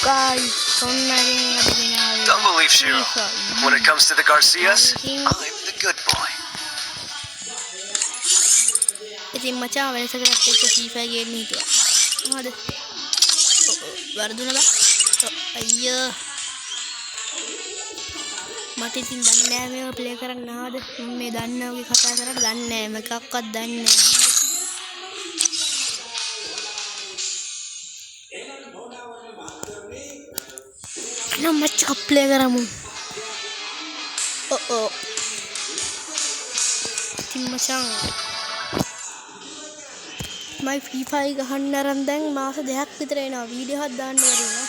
guys, Don't believe Shiro. When it comes to the Garcias, I'm the good boy. ඉතින් මචං වෙනසකට එක්ක FIFA ගේන්න හිතුවා. හරිද? වර්ධුන බා. අයියෝ. මට ඉතින් දන්නේ නැහැ මේව ප්ලේ කරන්න ආවද? මම මේ දන්නා වගේ කතා කරලා දන්නේ නැහැ. මොකක්වත් දන්නේ නැහැ. නම් මචං ප්ලේ කරමු. ඉතින් මචං මයි FIFA ගහන්න අරන් දැන් මාස 2ක් විතර එනවා. වීඩියෝ එකක් දාන්න බැරි වුණා.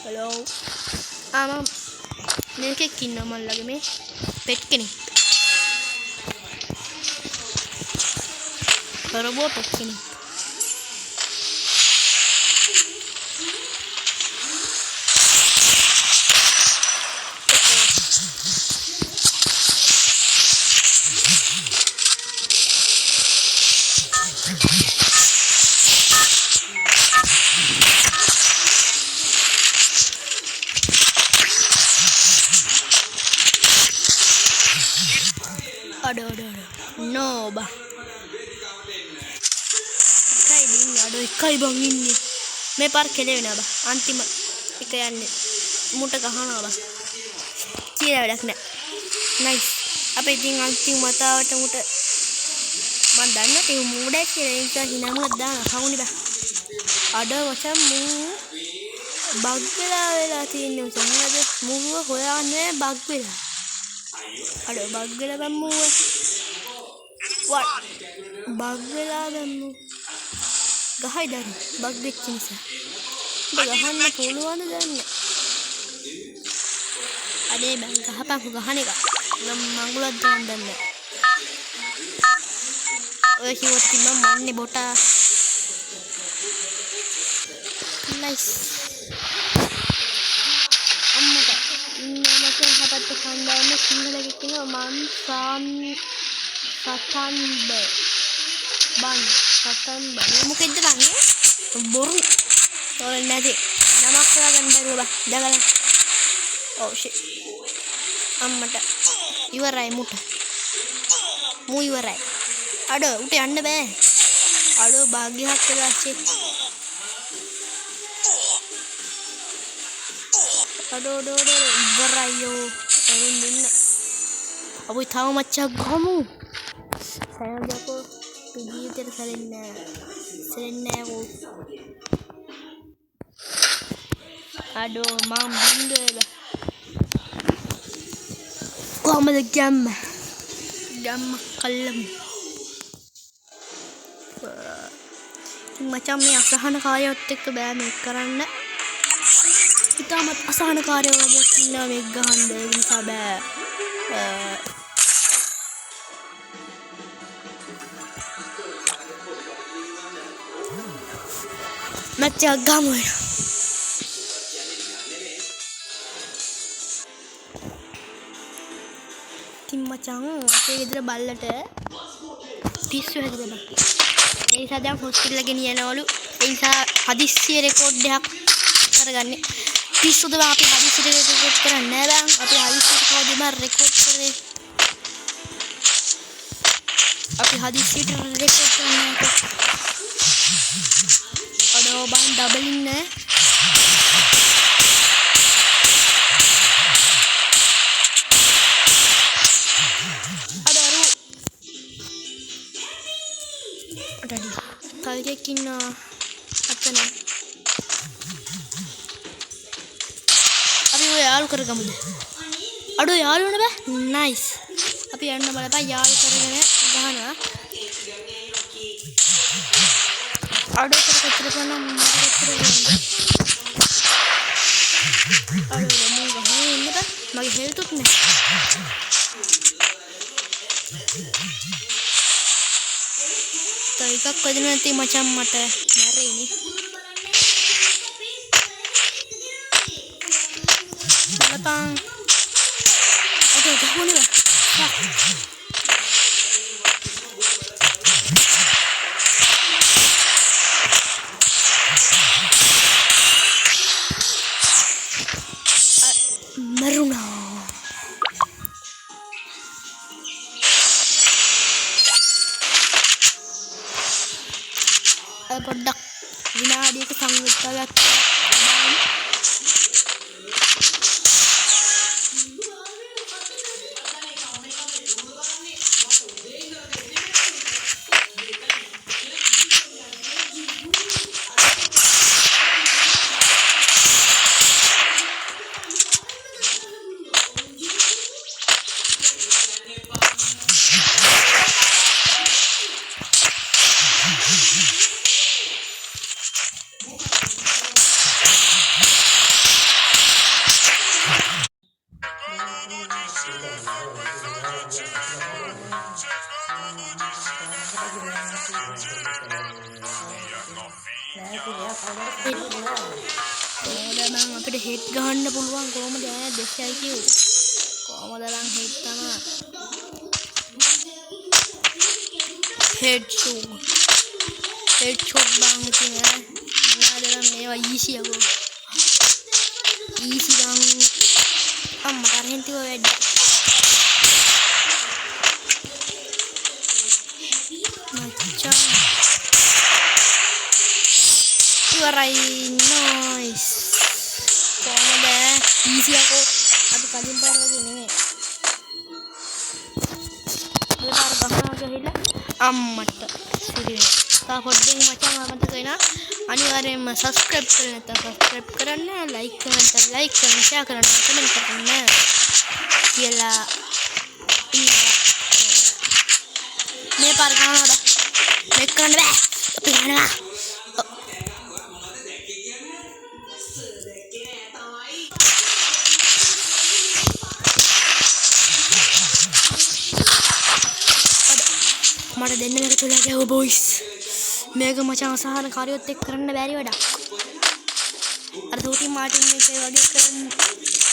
Hello. Mama, මේකේ ඉන්නවා මල්ලගේ මේ පෙට් කෙනෙක්. රොබෝ පෙට් කෙනෙක්. No ba. Kai din aduh kai bang ini. Me par khele wena ba. Antima එක යන්නේ මුට ගහනවා බා. කියලා වැඩක් නෑ. nice. අපි ඉතින් අන්තිම මතාවට මුට මම දන්නවා ඒ මූඩක් කියලා ඒක හිනමුලක් දාන කවුනි බා. අඩ වචම් මූ බග් වෙලා තියෙන්නේ මොකද මුව හොයාන්නේ බග් වෙලා අර බග් වෙලා බම්මුව වත් බග් වෙලා බම්මු ගහයි දැන් බග් වෙච්ච නිසා ගහන්න පුළුවන්ද දැන් අනේ බං ගහපන්කෝ ගහන එක නම් මංගුලක් දාන්න දැන් ඔය කිව්වොත් මම මන්නේ බොටා නයිස් අම්මට මට හපත් කන්දාම සිංහලෙක කියනවා මන් සතන් බන් මොකෙද්ද බං බොරු ඔය නැති නමක් හොයාගන්න බැරුව බා දැකලා ඔව් ෂිට් අම්මට ඉවරයි මුට මු ඉවරයි අඩ උට යන්න බෑ අඩ භාග්‍යයක් වෙලා ෂිට් අඩෝ ඉවරයියෝ එරින් දෙන්න අපුයි තව මච්චක් ගමු සයන්දකෝ ජීවිතේට සැලෙන්නේ නෑ අඩෝ මම බින්දුවල කොහමද ගැම්ම කල්ලම් මචං මේ අසහන කාර්යයත් එක්ක බෑ මේක කරන්න ඉතාමත් අසහන කාර්යයක් වගේ ඉන්නවා මේක ගහන්න ඒ නිසා බෑ මචං ගමු මචං අපේ ගෙදර බල්ලට පිස්සු හැදෙනවා. ඒ නිසා දැන් හොස්පිටල් එක ගෙනියනවලු. ඒ නිසා හදිස්සිය රෙකෝඩ් එකක් කරගන්නේ. පිස්සුද බං අපි හදිස්සියට රෙකෝඩ් කරන්නේ නෑ බං. අපි හදිස්සියට කවදද රෙකෝඩ් කරේ. අපි හදිස්සියට රෙකෝඩ් කරන්නේ නෑ. අඩෝ බං ඩබලින් නෑ. තවකෙක් ඉන්නවා අතන අපි ඔය යාළු කරගමුද අඩෝ යාළු වෙන බෑ නයිස් අපි යන්න බලපන් යාළු කරගෙන ගහනවා අඩෝ කතර කරනවා අඩෝ මම ගහන්නේ ඉන්නද මගේ හෙල්තුත් නෑ එකක් වදින නැති මචං මට මැරෙයිනේ බලපන් අද ගහන්නේ මරුණා පොඩ්ඩක් විනාඩියක සංයුක්තයක් දැන් අපිට හෙඩ් ගහන්න පුළුවන් කොහමද ඈ 2යි කිව් කොහමද ලං හෙඩ් තමයි හෙඩ් ෂොට් බං කියන්නේ මොනවාද මේවා ඊසි යකෝ ඊසි බං අම්මා කරෙන් තියව වැඩ මචං ඉවරයි නයිස් කොහමද ඊසි යකෝ අපි කලින් පාර වගේ නෙමෙයි මේ පාර ගහනවා ගහලා අම්මට සිරින තා පොඩ්ඩෙන් මචං අමතක වෙනා අනිවාර්යයෙන්ම subscribe කරන්න නැත්නම් subscribe කරන්න like කරන්න නැත්නම් like කරන්න share කරන්න comment කරන්න කියලා ඉන්නවා මේ පාර ගහනවා මේක කරන්න බෑ අපි යනවා මට දෙන්න මේක තුලා ගැහුවා බොයිස් මේක මචං අසහන කාර්යොත් එක්ක කරන්න බැරි වැඩක් අර සූටි මාටින් මේක වගේ කරන්න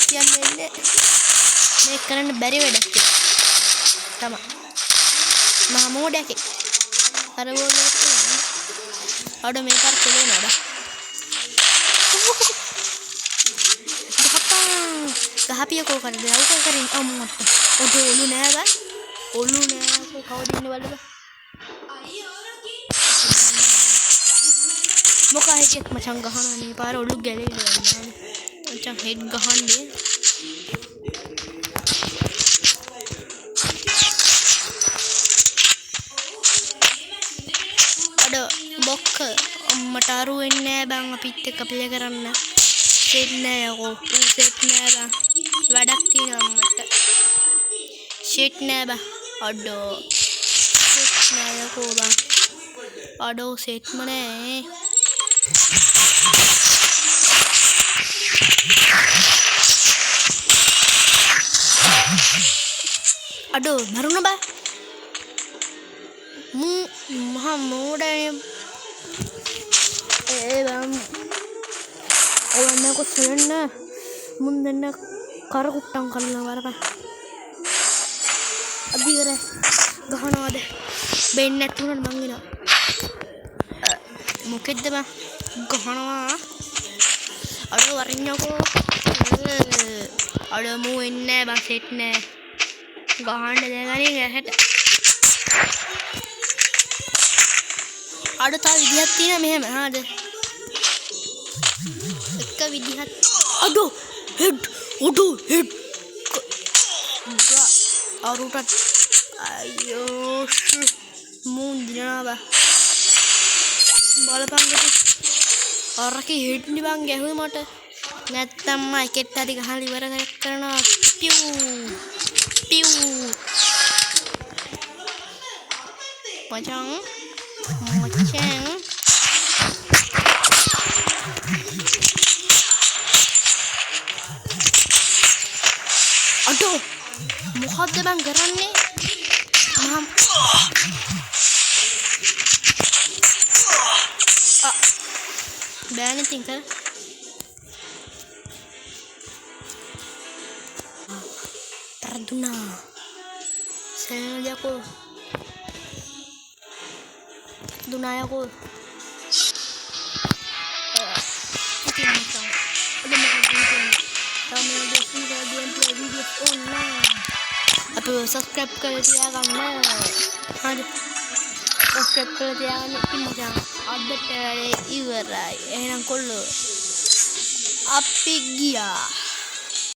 කියන්නේ මේක කරන්න බැරි වැඩක් තමයි මහා මොඩයක් අර බෝලේ අඩ මේ පාර කෙලේ නඩ ගහපියකෝ කරද අවුක කරින් අම්මට ඔඩ ඔලු නෑ බෑ ඔලු නෑ කවුද ඉන්නේ බලන්න මොකා හිටියත් මචං ගහනවා මේ පාර ඔලු ගැලවිලා යනවා මචං හෙඩ් ගහන්නේ අඩ බොක්ක අම්මට අරු වෙන්නේ නෑ බං අපිත් එක්ක ප්ලේ කරන්න සෙට් නෑ යකෝ සෙට් නෑ බං වැඩක් තියෙනවා අම්මට සෙට් නෑ බං අඩෝ සෙට් නෑ යකෝ බං අඩෝ සෙට්ම නෑ අඩෝ මරුණ බෑ මහා මෝඩය බං ඔවන්න කොස්සලන්න මුන් දෙන්න කරකුට්ටම් කල්ලා වරපා අධිකර ගහනවාද බෙන්න ඇත්තුනට මංගෙනවා මොකෙද්ද බං ගහනවා අඩ වරින්නකෝ අඩ මූ එන්නෑ බං සෙට් නෑ ගහන්න දැගනින් ඇහැට අඩ තා විදිහක් තියෙන මෙහෙම හාද එක විදිහක් අඩෝ හෙඩ් ඔඩෝ හෙඩ් අරුටත් අයියෝ මූන් දිනනවා බා බලපංගට අරකේ හෙඩ් නිබන් ගැහුවේ මට නැත්තම් එකෙත් හරි ගහලා ඉවර කරනවා පියු පියු මචං අඩෝ මොකද්ද බං කරන්නේ මම බෑනේ තින්ක Perdona saya aku Perdona aku oke macam ada macam kamu udah sudah gameplay video online atau subscribe ke dia karena ada subscribe ke dia ini macam update iwarai enak kalau api gia